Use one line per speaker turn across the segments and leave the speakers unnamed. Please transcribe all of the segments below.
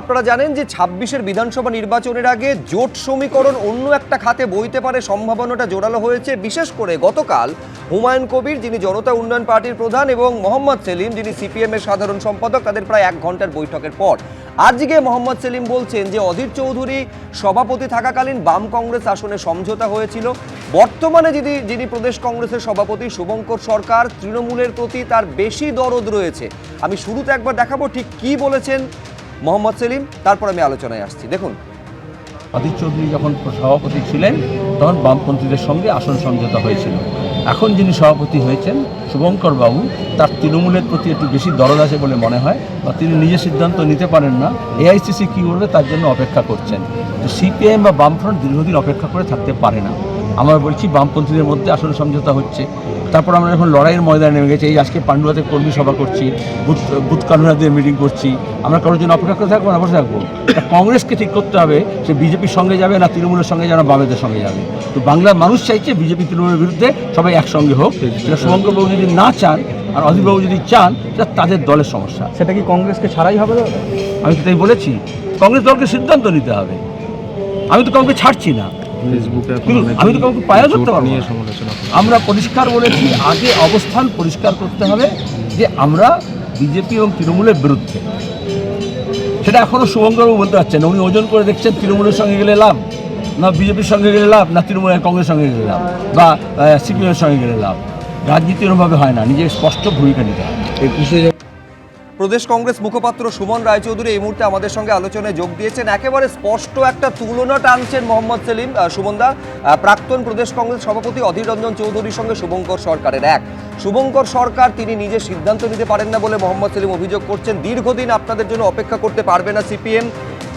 আপনারা জানেন যে ২৬-এর বিধানসভা নির্বাচনের আগে জোট সমীকরণ অন্য একটা খাতে বইতে পারে সম্ভাবনাটা জোরালো হয়েছে। বিশেষ করে গতকাল হুমায়ুন কবির, যিনি জনতা উন্নয়ন পার্টির প্রধান, এবং মোহাম্মদ সেলিম, যিনি সিপিএমের সাধারণ সম্পাদক, তাদের প্রায় ১ ঘন্টার বৈঠকের পর আজকে মোহাম্মদ সেলিম বলছেন যে অধীর চৌধুরী সভাপতি থাকাকালীন বাম কংগ্রেস আসনে সমঝোতা হয়েছিল। বর্তমানে যিনি প্রদেশ কংগ্রেসের সভাপতি শুভঙ্কর সরকার, তৃণমূলের প্রতি তার বেশি দরদ রয়েছে। আমি শুরুতে একবার দেখাবো ঠিক কি বলেছেন মোহাম্মদ সেলিম, তারপর আমি আলোচনায় আসছি। দেখুন,
অধীর চৌধুরী যখন সভাপতি ছিলেন তখন বামপন্থীদের সঙ্গে আসন সমঝোতা হয়েছিল। এখন যিনি সভাপতি হয়েছেন শুভঙ্কর বাবু, তার তৃণমূলের প্রতি একটু বেশি দরদ আছে বলে মনে হয়, বা তিনি নিজে সিদ্ধান্ত নিতে পারেন না। এআইসিসি কী করবে তার জন্য অপেক্ষা করছেন। তো সিপিএম বা বামফ্রন্ট দীর্ঘদিন অপেক্ষা করে থাকতে পারে না। আমরা বলছি বামপন্থীদের মধ্যে আসন সমঝোতা হচ্ছে, তারপর আমরা এখন লড়াইয়ের ময়দানে নেমে গেছি। এই আজকে পান্ডুয়াতে কর্মী সভা করছি, বুথ কনভেনারদের মিটিং করছি। আমরা কারোর জন্য অপেক্ষা করে থাকবো না, বসে থাকবো। কংগ্রেসকে ঠিক করতে হবে সে বিজেপির সঙ্গে যাবে না তৃণমূলের সঙ্গে যাবে না বামেদের সঙ্গে যাবে। তো বাংলার মানুষ চাইছে বিজেপি তৃণমূলের বিরুদ্ধে সবাই একসঙ্গে হোক। সেটা শুভঙ্করবাবু যদি না চান আর অধীরবাবু যদি চান, সেটা তাদের দলের সমস্যা।
সেটা কি কংগ্রেসকে ছাড়াই হবে?
আমি তো তাই বলেছি, কংগ্রেস দলকে সিদ্ধান্ত নিতে হবে। আমি তো কাউকে ছাড়ছি না, আমি তো কাউকে পায়া করতে পারবো না। আমরা পরিষ্কার বলেছি, আগে অবস্থান পরিষ্কার করতে হবে যে আমরা বিজেপি এবং তৃণমূলের বিরুদ্ধে। সেটা এখনও শুভঙ্করবাবু বলতে পারছেন না। উনি ওজন করে দেখছেন তৃণমূলের সঙ্গে গেলে লাভ, না বিজেপির সঙ্গে গেলে লাভ, না তৃণমূলের কংগ্রেসের সঙ্গে গেলে লাভ, বা সিপিএমের সঙ্গে গেলে লাভ। রাজনীতি এরকমভাবে হয় না, নিজের স্পষ্ট ভূমিকা নিতে হয়।
প্রদেশ কংগ্রেস মুখপাত্র সুমন রায়চৌধুরী এই মুহূর্তে আমাদের সঙ্গে আলোচনায় যোগ দিয়েছেন। একেবারে স্পষ্ট একটা তুলনা টানছেন মোহাম্মদ সেলিম। সুমনদা, প্রাক্তন প্রদেশ কংগ্রেস সভাপতি অধীর রঞ্জন চৌধুরীর সঙ্গে শুভঙ্কর সরকারের শুভঙ্কর সরকার তিনি নিজে সিদ্ধান্ত নিতে পারেন না বলে মোহাম্মদ সেলিম অভিযোগ করছেন। দীর্ঘদিন আপনাদের জন্য অপেক্ষা করতে পারবে না সিপিএম।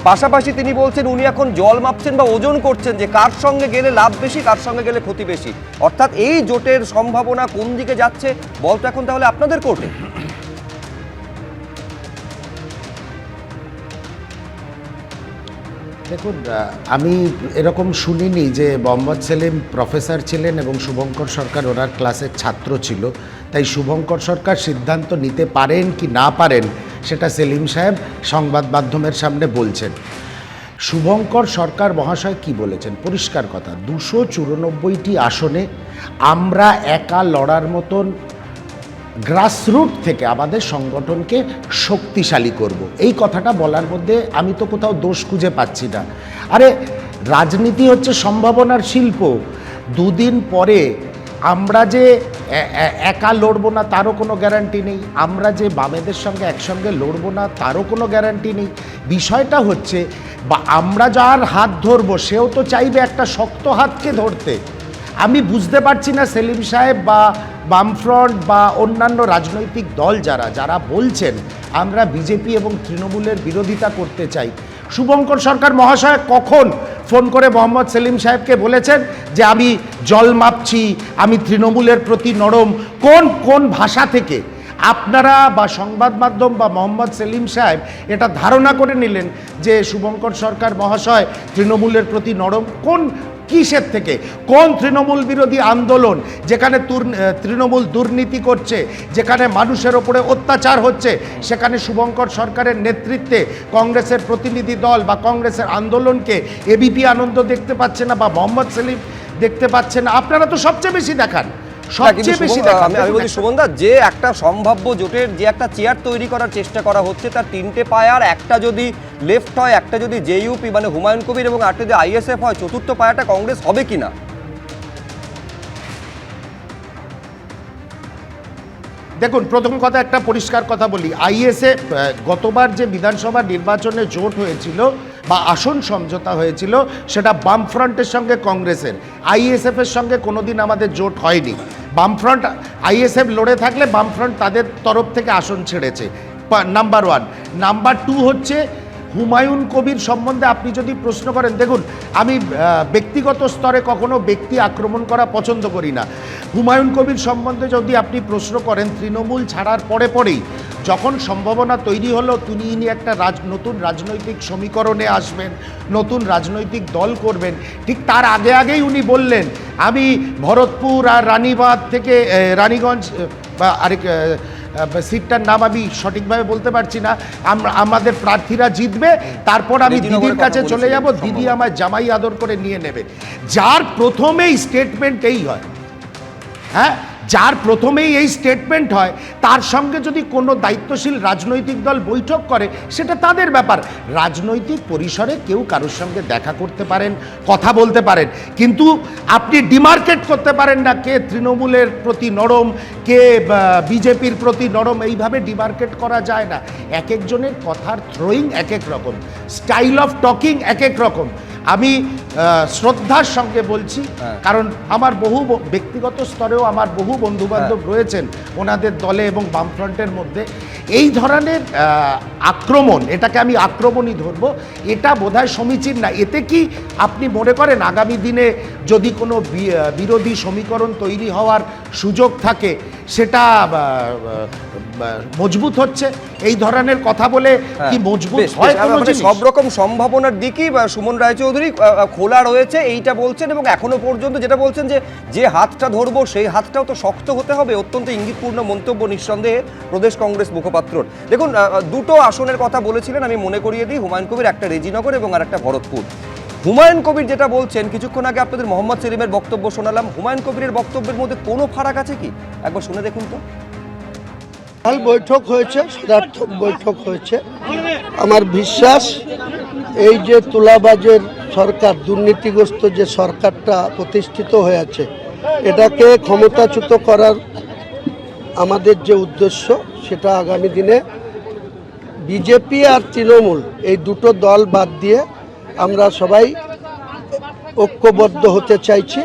পাশাপাশি তিনি বলছেন উনি এখন জল মাপছেন বা ওজন করছেন যে কার সঙ্গে গেলে লাভ বেশি, কার সঙ্গে গেলে ক্ষতি বেশি। অর্থাৎ এই জোটের সম্ভাবনা কোন দিকে যাচ্ছে বলতো এখন তাহলে আপনাদের কোর্টে।
দেখুন, আমি এরকম শুনিনি যে মোহাম্মদ সেলিম প্রফেসর ছিলেন এবং শুভঙ্কর সরকার ওনার ক্লাসের ছাত্র ছিল, তাই শুভঙ্কর সরকার সিদ্ধান্ত নিতে পারেন কি না পারেন সেটা সেলিম সাহেব সংবাদ মাধ্যমের সামনে বলছেন। শুভঙ্কর সরকার মহাশয় কি বলেছেন? পরিষ্কার কথা, 294টি আসনে আমরা একা লড়ার মতন গ্রাসরুট থেকে আমাদের সংগঠনকে শক্তিশালী করব, এই কথাটা বলার মধ্যে আমি তো কোথাও দোষ খুঁজে পাচ্ছি না। আরে রাজনীতি হচ্ছে সম্ভাবনার শিল্প। দুদিন পরে আমরা যে একা লড়বো না তারও কোনো গ্যারান্টি নেই, আমরা যে বামেদের সঙ্গে একসঙ্গে লড়বো না তারও কোনো গ্যারান্টি নেই। বিষয়টা হচ্ছে বা আমরা যার হাত ধরবো সেও তো চাইবে একটা শক্ত হাতকে ধরতে। আমি বুঝতে পারছি না সেলিম সাহেব বা বামফ্রন্ট বা অন্যান্য রাজনৈতিক দল যারা বলছেন আমরা বিজেপি এবং তৃণমূলের বিরোধিতা করতে চাই, শুভঙ্কর সরকার মহাশয় কখন ফোন করে মোহাম্মদ সেলিম সাহেবকে বলেছেন যে আমি জল মাপছি, আমি তৃণমূলের প্রতি নরম? কোন ভাষা থেকে আপনারা বা সংবাদ মাধ্যম বা মোহাম্মদ সেলিম সাহেব এটা ধারণা করে নিলেন যে শুভঙ্কর সরকার মহাশয় তৃণমূলের প্রতি নরম? কিসের থেকে? কোন তৃণমূল বিরোধী আন্দোলন যেখানে তৃণমূল দুর্নীতি করছে, যেখানে মানুষের ওপরে অত্যাচার হচ্ছে, সেখানে শুভঙ্কর সরকারের নেতৃত্বে কংগ্রেসের প্রতিনিধি দল বা কংগ্রেসের আন্দোলনকে এবিপি আনন্দ দেখতে পাচ্ছে না বা মোহাম্মদ সেলিম দেখতে পাচ্ছে না? আপনারা তো সবচেয়ে বেশি দেখান, সবচেয়ে বেশি দেখান।
আমি বলছি সুমনদা, যে একটা সম্ভাব্য জোটের যে একটা চেয়ার তৈরি করার চেষ্টা করা হচ্ছে তার 3টে পায়ার, একটা যদি লেফট হয়, একটা যদি জেইউপি মানে হুমায়ুন কবির এবং একটা যদি আইএসএফ হয়, চতুর্থ পায়াটা কংগ্রেস হবে কিনা?
দেখুন, প্রথম কথা একটা পরিষ্কার কথা বলি, আইএসএফ গতবার যে বিধানসভা নির্বাচনে জোট হয়েছিল বা আসন সমঝোতা হয়েছিল সেটা বামফ্রন্টের সঙ্গে কংগ্রেসের, আইএসএফের সঙ্গে কোনোদিন আমাদের জোট হয়নি। বামফ্রন্ট আইএসএফ লড়ে থাকলে বামফ্রন্ট তাদের তরফ থেকে আসন ছেড়েছে, নাম্বার 1। নাম্বার 2 হচ্ছে হুমায়ুন কবির সম্বন্ধে আপনি যদি প্রশ্ন করেন, দেখুন আমি ব্যক্তিগত স্তরে কখনো ব্যক্তি আক্রমণ করা পছন্দ করি না। হুমায়ুন কবির সম্বন্ধে যদি আপনি প্রশ্ন করেন, তৃণমূল ছাড়ার পরেই যখন সম্ভাবনা তৈরি হলো ইনি একটা নতুন রাজনৈতিক সমীকরণে আসবেন, নতুন রাজনৈতিক দল করবেন, ঠিক তার আগেই উনি বললেন আমি ভরতপুর আর রানীবাঁধ থেকে রানীগঞ্জ বা সিটটার নাম আমি সঠিকভাবে বলতে পারছি না, আমাদের প্রার্থীরা জিতবে, তারপর আমি দিদির কাছে চলে যাব, দিদি আমার জামাই আদর করে নিয়ে নেবে। যার প্রথমেই স্টেটমেন্ট এই হয়, হ্যাঁ, যার প্রথমেই এই স্টেটমেন্ট হয়, তার সঙ্গে যদি কোনো দায়িত্বশীল রাজনৈতিক দল বৈঠক করে সেটা তাদের ব্যাপার। রাজনৈতিক পরিসরে কেউ কারোর সঙ্গে দেখা করতে পারেন, কথা বলতে পারেন, কিন্তু আপনি ডিমার্কেট করতে পারেন না কে তৃণমূলের প্রতি নরম, কে বিজেপির প্রতি নরম, এইভাবে ডিমার্কেট করা যায় না। এক একজনের কথার থ্রোয়িং এক এক রকম, স্টাইল অফ টকিং এক এক রকম। আমি শ্রদ্ধার সঙ্গে বলছি, কারণ আমার বহু ব্যক্তিগত স্তরেও আমার বহু বন্ধুবান্ধব রয়েছেন ওনাদের দলে এবং বামফ্রন্টের মধ্যে। এই ধরনের আক্রমণ, এটাকে আমি আক্রমণই ধরবো, এটা বোধহয় সমীচীন না। এতে কি আপনি মনে করেন আগামী দিনে যদি কোনো বিরোধী সমীকরণ তৈরি হওয়ার সুযোগ থাকে সেটা মজবুত হচ্ছে? এই ধরনের কথা বলে কি মজবুত হয় কোনো জিনিস?
সব রকম সম্ভাবনার দিকই সুমন রায়চৌধুরী খোলা রয়েছে এইটা বলছেন, এবং এখনো পর্যন্ত যেটা বলছেন যে হাতটা ধরবো সেই হাতটাও তো শক্ত হতে হবে। অত্যন্ত ইঙ্গিতপূর্ণ মন্তব্য নিঃসন্দেহে প্রদেশ কংগ্রেস মুখপাত্রর। দেখুন, দুটো আসনের কথা বলেছিলেন, আমি মনে করিয়ে দিই, হুমায়ুন কবির, একটা রেজিনগর এবং আর একটা ভরতপুর। হুমায়ুন কবির যেটা বলছেন, কিছুক্ষণ আগে আপনাদের মোহাম্মদ সেলিমের বক্তব্য শোনালাম, হুমায়ুন কবিরের বক্তব্যের মধ্যে কোনো ফারাক আছে কি? একবার শুনে দেখুন তো।
বৈঠক হয়েছে, সদার্থক বৈঠক হয়েছে। আমার বিশ্বাস এই যে তুলাবাজের সরকার, দুর্নীতিগ্রস্ত যে সরকারটা প্রতিষ্ঠিত হয়েছে, এটাকে ক্ষমতাচ্যুত করার আমাদের যে উদ্দেশ্য, সেটা আগামী দিনে বিজেপি আর তৃণমূল এই দুটো দল বাদ দিয়ে আমরা সবাই ঐক্যবদ্ধ হতে চাইছি।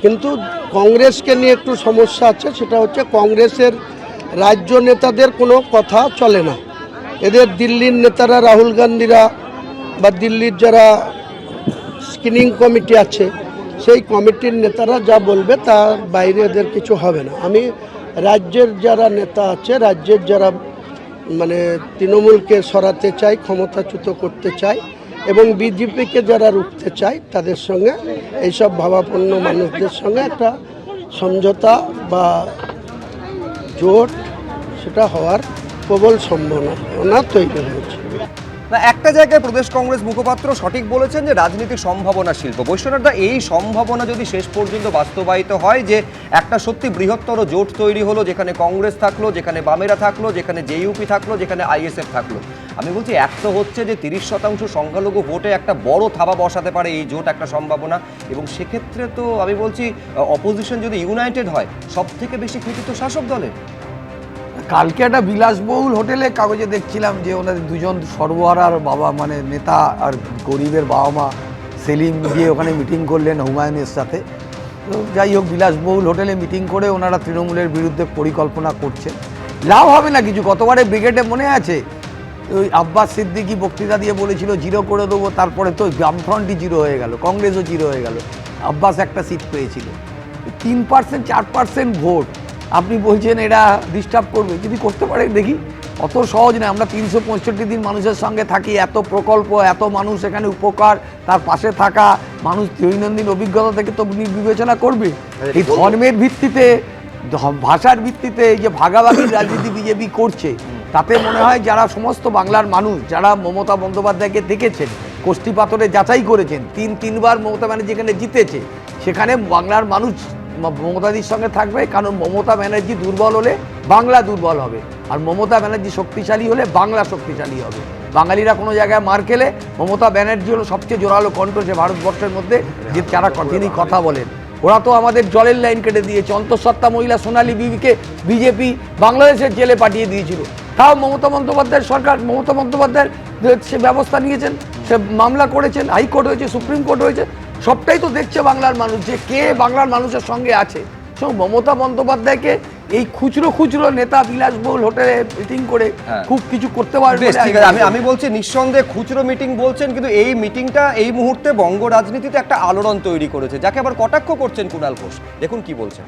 কিন্তু কংগ্রেসকে নিয়ে একটু সমস্যা আছে, সেটা হচ্ছে কংগ্রেসের রাজ্য নেতাদের কোনো কথা চলে না। এদের দিল্লির নেতারা, রাহুল গান্ধীরা বা দিল্লির যারা স্ক্রিনিং কমিটি আছে, সেই কমিটির নেতারা যা বলবে তার বাইরে এদের কিছু হবে না। আমি রাজ্যের যারা নেতা আছে, রাজ্যের যারা মানে তৃণমূলকে সরাতে চাই, ক্ষমতাচ্যুত করতে চাই, এবং বিজেপিকে যারা রুখতে চায়, তাদের সঙ্গে এইসব ভাবাপন্ন মানুষদের সঙ্গে একটা সমঝোতা বা জোট সেটা হওয়ার প্রবল সম্ভাবনা তৈরি হয়েছে।
না, একটা জায়গায় প্রদেশ কংগ্রেস মুখপাত্র সঠিক বলেছেন যে রাজনীতির সম্ভাবনা শিল্প। বৈশ্বনাথদা, এই সম্ভাবনা যদি শেষ পর্যন্ত বাস্তবায়িত হয়, যে একটা সত্যি বৃহত্তর জোট তৈরি হলো, যেখানে কংগ্রেস থাকলো, যেখানে বামেরা থাকলো, যেখানে জেইউপি থাকলো, যেখানে আইএসএফ থাকলো, আমি বলছি এক তো হচ্ছে যে 30% সংখ্যালঘু ভোটে একটা বড় থাবা বসাতে পারে এই জোট, একটা সম্ভাবনা, এবং সেক্ষেত্রে তো আমি বলছি অপোজিশন যদি ইউনাইটেড হয়, সব থেকে বেশি ক্ষতি তো শাসক দলের।
কালকে একটা বিলাসবহুল হোটেলে কাগজে দেখছিলাম যে ওনাদের দুজন সর্বহারার বাবা, মানে নেতা আর গরিবের বাবা মা, সেলিম গিয়ে ওখানে মিটিং করলেন হুমায়ুনের সাথে। তো যাই হোক, বিলাসবহুল হোটেলে মিটিং করে ওনারা তৃণমূলের বিরুদ্ধে পরিকল্পনা করছেন। লাভ হবে না কিছু। গতবারে ব্রিগেডে মনে আছে, ওই আব্বাস সিদ্দিকি বক্তৃতা দিয়ে বলেছিল 0 করে দেবো, তারপরে তো বামফ্রন্টই 0 হয়ে গেল, কংগ্রেসও 0 হয়ে গেল, আব্বাস একটা সিট পেয়েছিল। 3% 4% ভোট আপনি বলছেন এরা ডিস্টার্ব করবে, যদি করতে পারে দেখি। অত সহজ না। আমরা 365 দিন মানুষের সঙ্গে থাকি, এত প্রকল্প, এত মানুষ এখানে উপকার, তার পাশে থাকা মানুষ দৈনন্দিন অভিজ্ঞতা থেকে তো বিবেচনা করবে। এই ধর্মের ভিত্তিতে, ভাষার ভিত্তিতে এই যে ভাগাভাগির রাজনীতি বিজেপি করছে, তাতে মনে হয় যারা সমস্ত বাংলার মানুষ, যারা মমতা বন্দ্যোপাধ্যায়কে দেখেছেন, কোষ্ঠী পাথরে যাচাই করেছেন, 3বার মমতা ব্যানার্জি যেখানে জিতেছে, সেখানে বাংলার মানুষ মমতাদির সঙ্গে থাকবে। কারণ মমতা ব্যানার্জি দুর্বল হলে বাংলা দুর্বল হবে, আর মমতা ব্যানার্জি শক্তিশালী হলে বাংলা শক্তিশালী হবে। বাঙালিরা কোনো জায়গায় মার খেলে মমতা ব্যানার্জি হলো সবচেয়ে জোরালো কণ্ঠ সে ভারতবর্ষের মধ্যে, যে যারা তিনি কথা বলেন। ওরা তো আমাদের জলের লাইন কেটে দিয়েছে। অন্তঃসত্ত্বা মহিলা সোনালী বিবিকে বিজেপি বাংলাদেশের জেলে পাঠিয়ে দিয়েছিল, তাও মমতা বন্দ্যোপাধ্যায়ের সরকার, মমতা বন্দ্যোপাধ্যায়ের সে ব্যবস্থা নিয়েছেন, সে মামলা করেছেন, হাইকোর্ট হয়েছে, সুপ্রিম কোর্ট হয়েছে। সবটাই তো দেখছে বাংলার মানুষ, যে কে বাংলার মানুষের সঙ্গে আছে। সো মমতা বন্দ্যোপাধ্যায়কে এই খুচরো নেতা বিলাসবহুল হোটেলে মিটিং করে খুব কিছু করতে পারবে।
আমি বলছি নিঃসন্দেহে খুচরো মিটিং বলছেন, কিন্তু এই মিটিংটা এই মুহূর্তে বঙ্গ রাজনীতিতে একটা আলোড়ন তৈরি করেছে, যাকে আবার কটাক্ষ করছেন কুণাল ঘোষ। দেখুন কি বলছেন।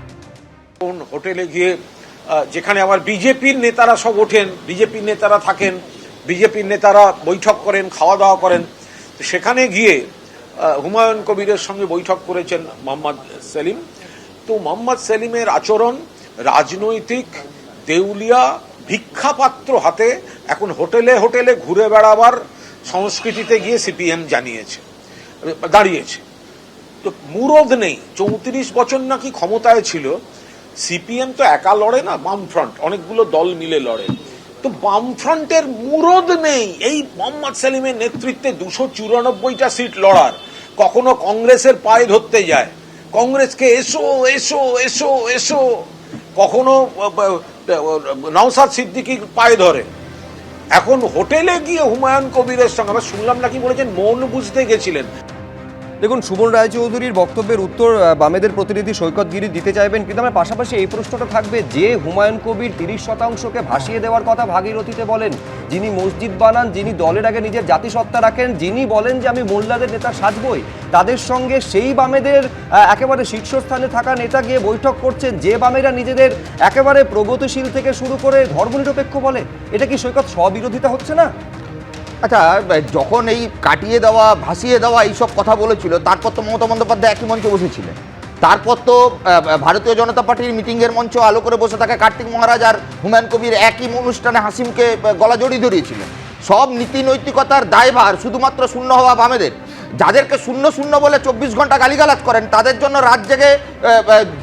কোন হোটেলে গিয়ে, যেখানে আবার বিজেপির নেতারা সব ওঠেন, বিজেপির নেতারা থাকেন, বিজেপির নেতারা বৈঠক করেন, খাওয়া দাওয়া করেন, সেখানে গিয়ে হুমায়ুন কবিরের সঙ্গে বৈঠক করেছেন মোহাম্মদ সেলিম। তো মোহাম্মদ সেলিমের আচরণ রাজনৈতিক দেউলিয়া ভিক্ষাপাত্র হাতে এখন হোটেলে হোটেলে ঘুরে বেড়াবার সংস্কৃতিতে গিয়ে সিপিএম দাঁড়িয়েছে। তো মুরদ নেই, 34 বছর নাকি ক্ষমতায় ছিল। সিপিএম তো একা লড়ে না, বামফ্রন্ট অনেকগুলো দল মিলে লড়ে। তো বামফ্রন্টের মুরদ নেই এই মোহাম্মদ সেলিমের নেতৃত্বে 294টা সিট লড়ার। কখনো কংগ্রেসের পায়ে ধরতে যায়, কংগ্রেসকে এসো এসো এসো এসো, কখনো নওশাদ সিদ্দিকীর পায়ে ধরে। এখন হোটেলে গিয়ে হুমায়ুন কবিরের সঙ্গে আমরা শুনলাম নাকি বলেছেন মন বুঝতে গেছিলেন।
দেখুন, সুমন রায়চৌধুরীর বক্তব্যের উত্তর বামেদের প্রতিনিধি সৈকত গিরি দিতে চাইবেন, কিন্তু আমার পাশাপাশি এই প্রশ্নটা থাকবে, যে হুমায়ুন কবির 30%কে ভাসিয়ে দেওয়ার কথা ভাগীরথীতে বলেন, যিনি মসজিদ বানান, যিনি দলের আগে নিজের জাতিসত্তা রাখেন, যিনি বলেন যে আমি মোল্লাদের নেতা সাজবই, তাদের সঙ্গে সেই বামেদের একেবারে শীর্ষস্থানে থাকা নেতা গিয়ে বৈঠক করছেন, যে বামেরা নিজেদের একেবারে প্রগতিশীল থেকে শুরু করে ধর্মনিরপেক্ষ বলে। এটা কি সৈকত স্ববিরোধিতা হচ্ছে না?
আচ্ছা, যখন এই কাটিয়ে দেওয়া ভাসিয়ে দেওয়া এইসব কথা বলেছিল, তারপর তো মমতা বন্দ্যোপাধ্যায় একই মঞ্চে বসেছিলেন। তারপর তো ভারতীয় জনতা পার্টির মিটিংয়ের মঞ্চ আলো করে বসে থাকা কার্তিক মহারাজ আর হুমায়ুন কবির একই অনুষ্ঠানে হাসিমকে গলা জড়িয়ে ধরিয়েছিলেন। সব নীতি নৈতিকতার দায়ভার শুধুমাত্র শূন্য হওয়া বামেদের। যাদেরকে শূন্য শূন্য বলে 24 ঘন্টা গালিগালাজ করেন, তাদের জন্য রাত জেগে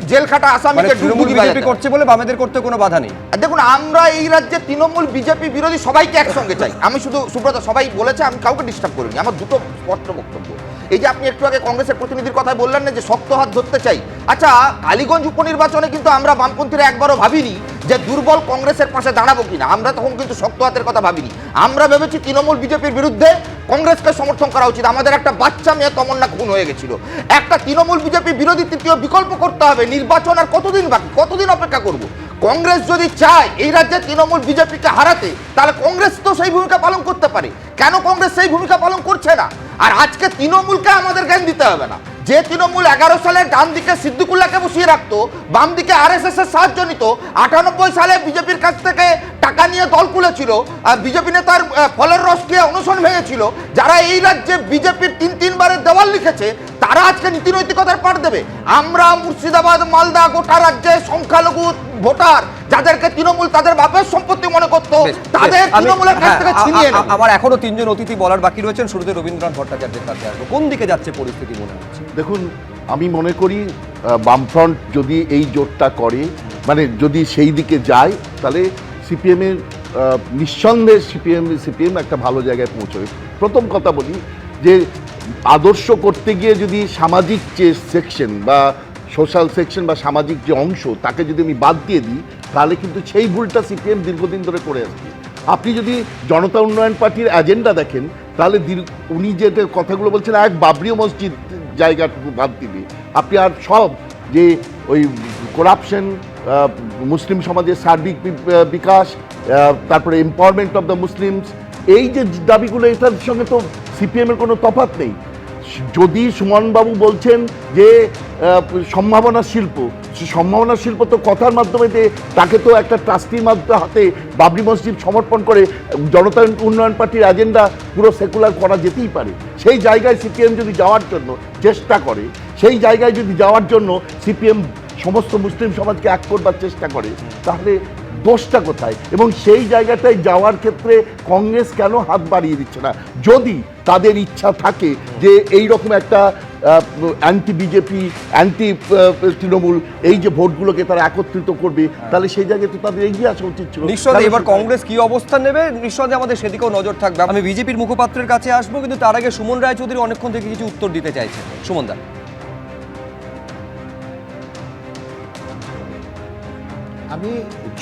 জেল খাটা আসামিকে
বিজেপি করছে বলে বামেদের করতে কোনো বাধা নেই।
দেখুন, আমরা এই রাজ্যে তৃণমূল বিজেপি বিরোধী সবাইকে একসঙ্গে চাই। আমি শুধু সুব্রত, সবাই বলেছে, আমি কাউকে ডিস্টার্ব করিনি। আমার দুটো স্পষ্ট বক্তব্য। এই যে আপনি একটু আগে কংগ্রেসের প্রতিনিধির কথা বললেন না, যে শক্ত হাত ধরতে চাই। আচ্ছা, কালীগঞ্জ উপনির্বাচনে কিন্তু আমরা বামপন্থীরা একবারও ভাবিনি যে দুর্বল কংগ্রেসের পাশে দাঁড়াবো কিনা। আমরা তখন কিন্তু শক্ত হাতের কথা ভাবিনি। আমরা ভেবেছি তৃণমূল বিজেপির বিরুদ্ধে কংগ্রেসকে সমর্থন করা উচিত। আমাদের একটা বাচ্চা মেয়ে তমন্না খুন হয়ে গেছিল। একটা তৃণমূল বিজেপি বিরোধী তৃতীয় বিকল্প করতে হবে। নির্বাচন আর কতদিন বাকি, কতদিন অপেক্ষা করব? কংগ্রেস যদি চায় এই রাজ্যে তৃণমূল বিজেপিকে হারাতে, তাহলে কংগ্রেস তো সেই ভূমিকা পালন করতে পারে। কেন কংগ্রেস সেই ভূমিকা পালন করছে না? আর আজকে তৃণমূলকে আমাদের জ্ঞান দিতে হবে না। যে তৃণমূল 11 সালে ডান দিকে সিদ্দিকুল্লাহকে বসিয়ে রাখতো, বাম দিকে RSS এর সাহায্য নিত, 98 সালে বিজেপির কাছ থেকে টাকা নিয়ে দল খুলেছিল, আর বিজেপি নেতার ফলের রস দিয়ে অনশন ভেঙেছিল, যারা এই রাজ্যে বিজেপির 3-3বারের দেওয়াল লিখেছে, তারা আজকে নীতি নৈতিকতার পাঠ দেবে? আমরা মুর্শিদাবাদ, মালদা, গোটা রাজ্যে সংখ্যালঘু ভোটার যাদেরকে তৃণমূল তাদের বাপের সম্পত্তি মনে করতো, তাদের তৃণমূলের কাছ থেকে ছিনিয়ে নেব।
আমার এখনো 3 জন অতিথি বলার বাকি রয়েছেন। শুরুতে রবীন্দ্রনাথ ভট্টাচার্যের কাছে আসবো। কোন দিকে যাচ্ছে পরিস্থিতি মনে হচ্ছে?
দেখুন, আমি মনে করি বামফ্রন্ট যদি এই জোটটা করে, মানে যদি সেই দিকে যায়, তাহলে সিপিএমের নিঃসন্দেহে সিপিএম একটা ভালো জায়গায় পৌঁছবে। প্রথম কথা বলি যে আদর্শ করতে গিয়ে যদি সামাজিক যে সেকশন বা সোশ্যাল সেকশন বা সামাজিক যে অংশ, তাকে যদি আমি বাদ দিয়ে দিই, তাহলে কিন্তু সেই ভুলটা সিপিএম দীর্ঘদিন ধরে করে আসছে। আপনি যদি জনতা উন্নয়ন পার্টির এজেন্ডা দেখেন, তাহলে উনি যে কথাগুলো বলছেন, এক বাবরি মসজিদ জায়গাটুকু বাদ দিবে, আপনি আর সব যে ওই করাপশন, মুসলিম সমাজের সার্বিক বিকাশ, তারপরে এম্পাওয়ারমেন্ট অফ দ্য মুসলিমস, এই যে দাবিগুলো, এটার সঙ্গে তো সিপিএমের কোনো তফাৎ নেই। যদি সুমনবাবু বলছেন যে সম্ভাবনা শিল্প, সম্ভাবনা শিল্প তো কথার মাধ্যমে, তাকে তো একটা ট্রাস্টির মাধ্যমে হাতে বাবরি মসজিদ সমর্পণ করে জনতা উন্নয়ন পার্টির এজেন্ডা পুরো সেকুলার করা যেতেই পারে। সেই জায়গায় সিপিএম যদি যাওয়ার জন্য চেষ্টা করে, সেই জায়গায় যদি যাওয়ার জন্য সিপিএম সমস্ত মুসলিম সমাজকে এক করবার চেষ্টা করে, তাহলে দোষটা কোথায়? এবং সেই জায়গাটায় যাওয়ার ক্ষেত্রে কংগ্রেস কেন হাত বাড়িয়ে দিচ্ছে না? যদি তাদের ইচ্ছা থাকে যে এই রকম একটা অ্যান্টি বিজেপি, অ্যান্টি তৃণমূল এই যে ভোটগুলোকে তারা একত্রিত করবে, তাহলে সেই জায়গায় তো তাদের এগিয়ে আসা উচিত ছিল।
নিশ্চয়ই এবার কংগ্রেস কি অবস্থান নেবে, নিশ্চয়ই আমাদের সেদিকেও নজর থাকবে। আমি বিজেপির মুখপাত্রের কাছে আসবো, কিন্তু তার আগে সুমন রায়চৌধুরী অনেকক্ষণ থেকে কিছু উত্তর দিতে চাইছেন। সুমন দা,
আমি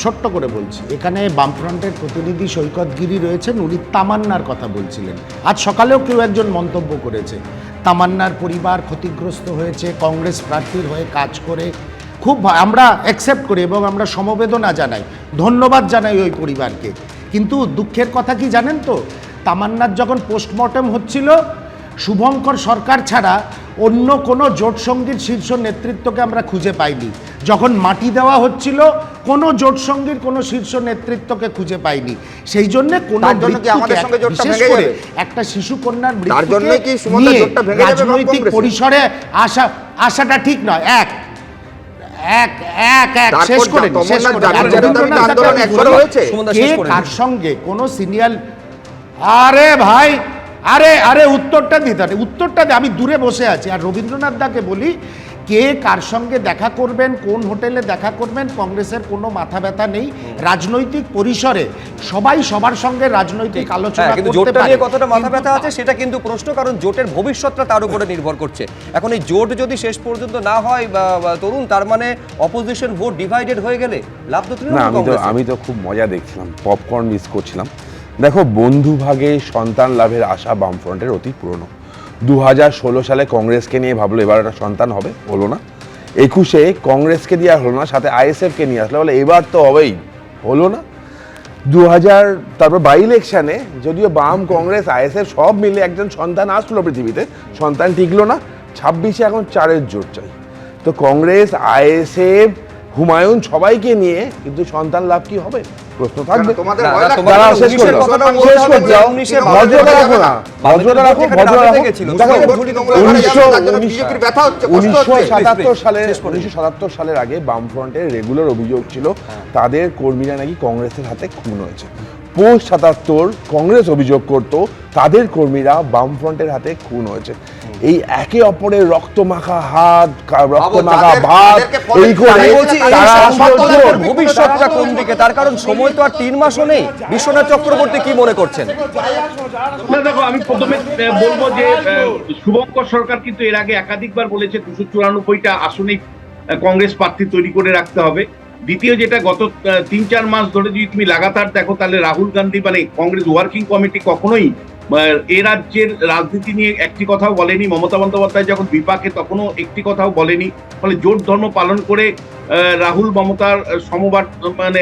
ছোট্ট করে বলছি, এখানে বামফ্রন্টের প্রতিনিধি সৈকত গিরি রয়েছেন, উনি তামান্নার কথা বলছিলেন। আজ সকালেও কেউ একজন মন্তব্য করেছে, তামান্নার পরিবার ক্ষতিগ্রস্ত হয়েছে, কংগ্রেস প্রার্থীর হয়ে কাজ করে। খুব আমরা অ্যাকসেপ্ট করি এবং আমরা সমবেদনা জানাই, ধন্যবাদ জানাই ওই পরিবারকে। কিন্তু দুঃখের কথা কি জানেন তো, তামান্নার যখন পোস্টমর্টেম হচ্ছিল, শুভঙ্কর সরকার ছাড়া অন্য কোনো জোটসঙ্গীর শীর্ষ নেতৃত্বকে আমরা খুঁজে পাইনি। যখন মাটি দেওয়া হচ্ছিল, কোনো জোটসঙ্গীর কোনো শীর্ষ নেতৃত্বকে খুঁজে পাইনি। সেই জন্য কোনো বিশেষ করে একটা শিশু কন্যার মৃত্যুকে রাজনৈতিক পরিসরে আসাটা ঠিক নয়। শেষ করে নি, শেষ করে নি।
জাতীয় দাবিতে আন্দোলন একবারও হয়েছে?
সুমনদা
কে
শেষ করে
কার
দিন।
সঙ্গে কোনো সিনিয়র, আরে ভাই, আরে উত্তরটা দিতে হবে, উত্তরটা দে, আমি দূরে বসে আছি। আর রবীন্দ্রনাথ দাকে বলি, কে কার সঙ্গে দেখা করবেন, কোন হোটেলে দেখা করবেন, কংগ্রেসের কোনো মাথা ব্যথা নেই। রাজনৈতিক পরিসরে সবাই সবার সঙ্গে রাজনৈতিক আলোচনা
হ্যাঁ, কিন্তু
করতে
জোটটা
পারে।
নিয়ে কতটা মাথা ব্যথা আছে সেটা কিন্তু প্রশ্ন, কারণ জোটের ভবিষ্যৎটা তার উপরে নির্ভর করছে। এখন এই জোট যদি শেষ পর্যন্ত না হয় বা তরুণ, তার মানে অপোজিশন ভোট ডিভাইডেড হয়ে গেলে লাভ তো
না,
তৃণমূল কংগ্রেসের।
আমি তো খুব মজা দেখছিলাম, পপকর্ন মিস করছিলাম। দেখো, বন্ধুভাগে সন্তান লাভের আশা বামফ্রন্টের অতি পুরনো। 2016 সালে কংগ্রেসকে নিয়ে ভাবলো এবার একটা সন্তান হবে, হলো না। 21-এ কংগ্রেসকে দিয়ে আর হলো না, সাথে আইএসএফকে নিয়ে আসলে বলে এবার তো হবেই, হলো না। 2000 তারপর বাই ইলেকশানে যদিও বাম, কংগ্রেস, আইএসএফ সব মিলে একজন সন্তান আসলো পৃথিবীতে, সন্তান টিকলো না। 26-এ এখন 4-এর জোট চাই। তো কংগ্রেস, আইএসএফ, হুমায়ুন সবাইকে নিয়ে কিন্তু সন্তান লাভ কি হবে, প্রশ্ন থাকবে।
তোমাদের
না,
ভয়
না,
লাগছে?
তোমার
দাঁড়াও, শেষ করে
উনিশের
দাও।
কথাটা
শেষ
বলতে
করে
হবে,
দাও।
19-এর
ভদ্রতা রাখো না, ভদ্রতা রাখো,
যেখানে
ভদ্রতা
রাজনীতি
রাখো।
গেছিল,
দেখো,
সেখানে
তৃণমূলের ঘরে যাচ্ছে, তার জন্য বিজেপির ব্যথা হচ্ছে, কষ্ট হচ্ছে।
1977 সালের আগে বামফ্রন্টের রেগুলার অভিযোগ ছিল তাদের কর্মীরা নাকি কংগ্রেসের হাতে খুন হয়েছে। পোস্ট 77 কংগ্রেস অভিযোগ করত তাদের কর্মীরা বামফ্রন্টের হাতে খুন হয়েছে। এই একে অপরের রক্তমাখা হাত, রক্তমাখা ভাত, এই করে
আমি বলছি এই
তারা
সংবাদপত্রের ভবিষ্যৎটা কোন দিকে, তার কারণ সময় তো আর 3 মাসও নেই। বিশ্বনাথ চক্রবর্তী কি মনে করছেন?
না, দেখো, আমি প্রথমে বলবো যে শুভঙ্কর সরকার কিন্তু এর আগে একাধিকবার বলেছে 294টা আসনে কংগ্রেস প্রার্থী তৈরি করে রাখতে হবে। দ্বিতীয়, যেটা গত 3-4 মাস ধরে যদি তুমি লাগাতার দেখো, তাহলে রাহুল গান্ধী মানে কংগ্রেস ওয়ার্কিং কমিটি কখনোই এ রাজ্যের রাজনীতি নিয়ে একটি কথাও বলেনি। মমতা বন্দ্যোপাধ্যায় যখন বিপাকে তখনও একটি কথাও বলেনি। ফলে জোট ধর্ম পালন করে রাহুল মমতার সমবাদ মানে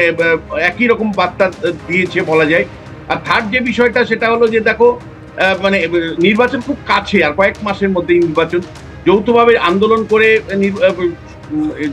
একই রকম বার্তা দিয়েছে বলা যায়। আর থার্ড যে বিষয়টা সেটা হলো যে দেখো, মানে নির্বাচন খুব কাছে, আর কয়েক মাসের মধ্যেই নির্বাচন। যৌথভাবে আন্দোলন করে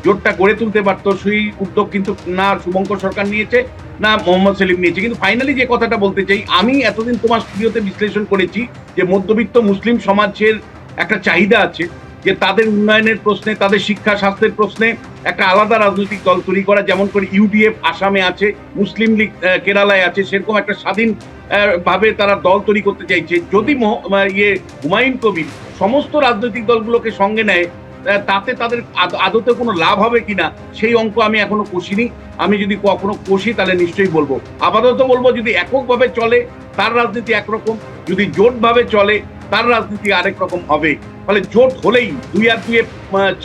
জোটটা গড়ে তুলতে পারত, সেই উদ্যোগ কিন্তু না শুভঙ্কর সরকার নিয়েছে, না মোহাম্মদ সেলিম নিয়েছে। কিন্তু ফাইনালি যে কথাটা বলতে চাই, আমি এতদিন তোমার স্টুডিওতে বিশ্লেষণ করেছি যে মধ্যবিত্ত মুসলিম সমাজের একটা চাহিদা আছে যে তাদের উন্নয়নের প্রশ্নে, তাদের শিক্ষা স্বাস্থ্যের প্রশ্নে একটা আলাদা রাজনৈতিক দল তৈরি করা, যেমন করে ইউডিএফ আসামে আছে, মুসলিম লীগ কেরালায় আছে, সেরকম একটা স্বাধীন ভাবে তারা দল তৈরি করতে চাইছে। যদি হুমায়ুন কবির সমস্ত রাজনৈতিক দলগুলোকে সঙ্গে নেয়, তাতে তাদের আদতে কোনো লাভ হবে কিনা সেই অঙ্ক আমি এখনো কষিনি। আমি যদি কখনো কষি তাহলে নিশ্চয়ই বলবো। আপাতত বলবো, যদি এককভাবে চলে তার রাজনীতি একরকম, যদি জোটভাবে চলে তার রাজনীতি আরেক রকম হবে। ফলে জোট হলেই 2 আর 2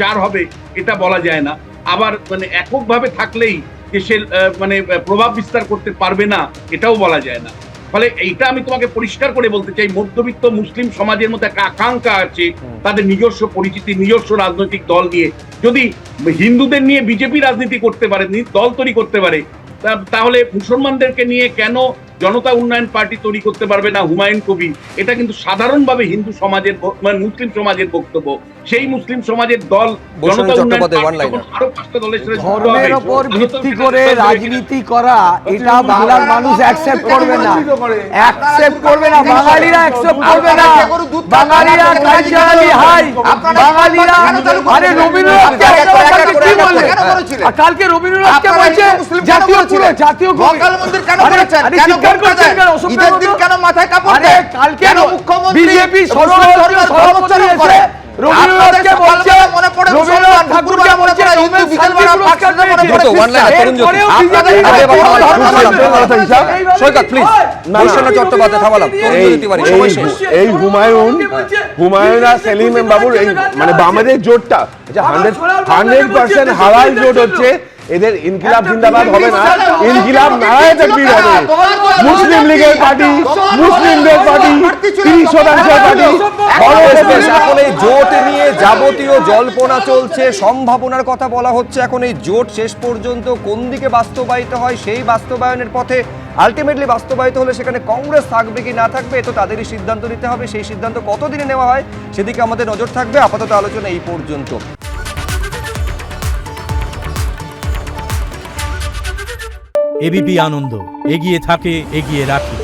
4 হবে এটা বলা যায় না। আবার মানে এককভাবে থাকলেই দেশের মানে প্রভাব বিস্তার করতে পারবে না এটাও বলা যায় না। ফলে এইটা আমি তোমাকে পরিষ্কার করে বলতে চাই, মধ্যবিত্ত মুসলিম সমাজের মধ্যে একটা আকাঙ্ক্ষা আছে তাদের নিজস্ব পরিচিতি, নিজস্ব রাজনৈতিক দল নিয়ে। যদি হিন্দুদের নিয়ে বিজেপি রাজনীতি করতে পারে, দল তৈরি করতে পারে, তাহলে মুসলমানদেরকে নিয়ে কেন জনতা উন্নয়ন পার্টি তৈরি করতে পারবে না হুমায়ুন কবির? এটা কিন্তু সাধারণভাবে হিন্দু সমাজের মানে মুসলিম সমাজের বক্তব্য। সেই মুসলিম সমাজের দল জনতা উন্নয়ন পার্টি তখন আরো 5টা দলের সাথে যুক্ত হবে।
ধর্মের ওপর ভিত্তি করে রাজনীতি করা এটা বাংলার মানুষ অ্যাকসেপ্ট করবে না, অ্যাকসেপ্ট করবে না, বাঙালিরা অ্যাকসেপ্ট করবে না। বাঙালিরা কালচারালি হাই, বাঙালিরা আরে রবীন্দ্রনাথকে কি বললেন? কালকে রবীন্দ্রনাথকে বলছে জাতীয় পুরো জাতীয় কবি। আরে স্বীকার করছেন কেন?
ঈদের দিন কেন মাথায় কাপড়
আরে
দেয়?
কালকে
কেন মুখ্যমন্ত্রী
বিজেপি সর্বভারতীয় সভাপতি এসে রবীন্দ্রনাথকে বলছে, রবীন্দ্রনাথ ঠাকুরকে বলছে নোবেল শান্তি পুরস্কার পেয়েছে। এরপরেও বিজেপি
সৈকত প্লিজ, বিশ্বনাথ চট্টোপাধ্যায় থামালাম, তরুণ তিওয়ারি সময় শেষ।
এই হুমায়ুন আর সেলিম বাবুর এই মানে বামেদের জোটটা 100% হালাল জোট হচ্ছে। এদের ইনকিলাব জিন্দাবাদ হবে না, ইনকিলাব নারায়ে তাকবীর হবে। মুসলিম লীগের পার্টি, মুসলিমদের পার্টি, 30% পার্টি।
এখন এই জোট নিয়ে যাবতীয় জল্পনা চলছে, সম্ভাবনার কথা বলা হচ্ছে। এখন এই জোট শেষ পর্যন্ত কোন দিকে বাস্তবায়িত হয়, সেই বাস্তবায়নের পথে আলটিমেটলি বাস্তবায়িত হলে সেখানে কংগ্রেস থাকবে কি না থাকবে, এ তো তাদেরই সিদ্ধান্ত নিতে হবে। সেই সিদ্ধান্ত কতদিনে নেওয়া হয় সেদিকে আমাদের নজর থাকবে। আপাতত আলোচনা এই পর্যন্ত।
এবিপি আনন্দ, এগিয়ে থাকে, এগিয়ে রাখে।